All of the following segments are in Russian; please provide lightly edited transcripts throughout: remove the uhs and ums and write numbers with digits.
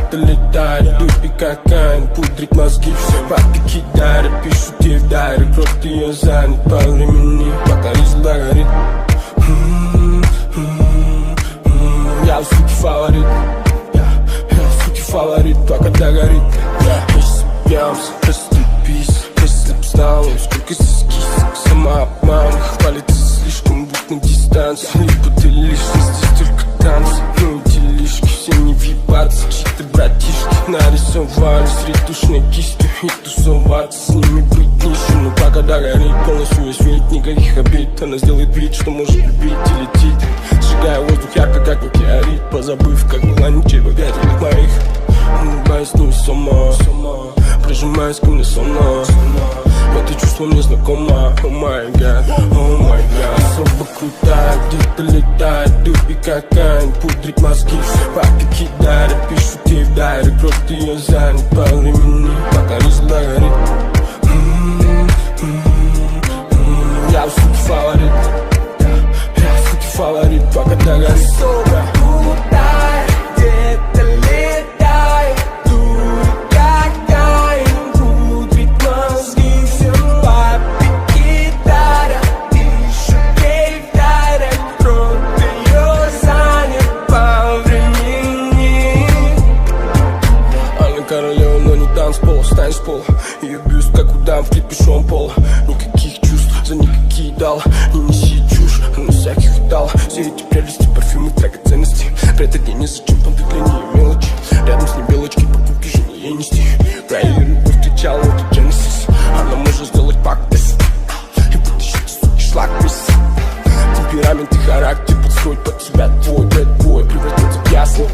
где-то летает, дупи кокаин, пудрит мозги, все бабки кидает, пишут ей в дайре, крот ее занят по времени, пока резла горит. Я у суки фаворит, я у суки фаворит, пока догорит. Если пьямся, расступись, если б знал, сколько здесь кисок, самообман, хвалится слишком, будь на дистанции, либо ты лишний, здесь только танцы, ну и делишки, все не въебаться, чьи-то братишки нарисовались ретушной кистью и тусоваться с ними быть нищим, но пока догорит, полностью весь вид, никаких обид, она сделает вид, что может любить и летит, сжигая воздух ярко, как метеорит, позабыв, как была ничего в ветрах моих, улыбаясь невесомо, прижимаясь ко мне сама. Это чувство мне знакомо, о май гад, о май гад. Особо крутая, где-то летает, дупи кокаин, пудрит мозги, бабки кидает, пишут ей в дайре, крот ее занят по времени, пока резла горит. Я у суки фаворит, я у суки фаворит, пока догорит. Особо крутая, где-то летает, дурит кокаин, пудрит мозги, все бабки кидает, пишут ей в дайре, крот ее занят по времени. Она королева, но не танцпол, стань с пола. Ее бюст, как у дам в клипе Шон Пола. Никаких чувств, за никакие дал. Не неси чушь, она всяких дал. Все эти прелести, парфюмы, драгоценности. При этой день зачем там выгляднее мелочи. Рядом с ней белочки, покупки жене ей нести. Райли встречал вот Genesis. Она может сделать пак-тест и вытащить, суки, шлак весь. Темперамент и характер подстроить под себя твой бэдбой превратится в ясно.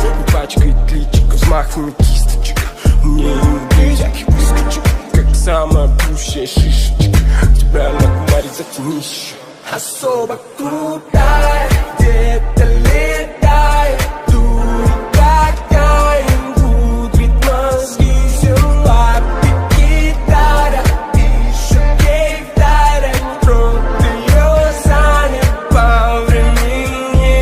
Не пачкает личико взмахами кисточек. Мне и всяких выскочек, как самая пущая шишечка. Тебя накумарит затянись. Особо крутая, где-то летает, дурит кокаин, пудрит мозги, все бабки кидает, пишут ей в дайре, крот ее занят по времени.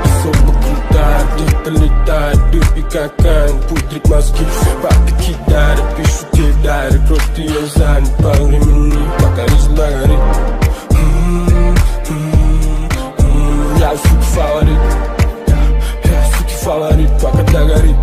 Особо крутая, где-то летает, дупи кокаин, пудрит мозги, бабки кидает, пишут ей в дайре, крот ее занят по времени, пока резла горит. Я у суки фаворит, я у суки фаворит, пока догорит.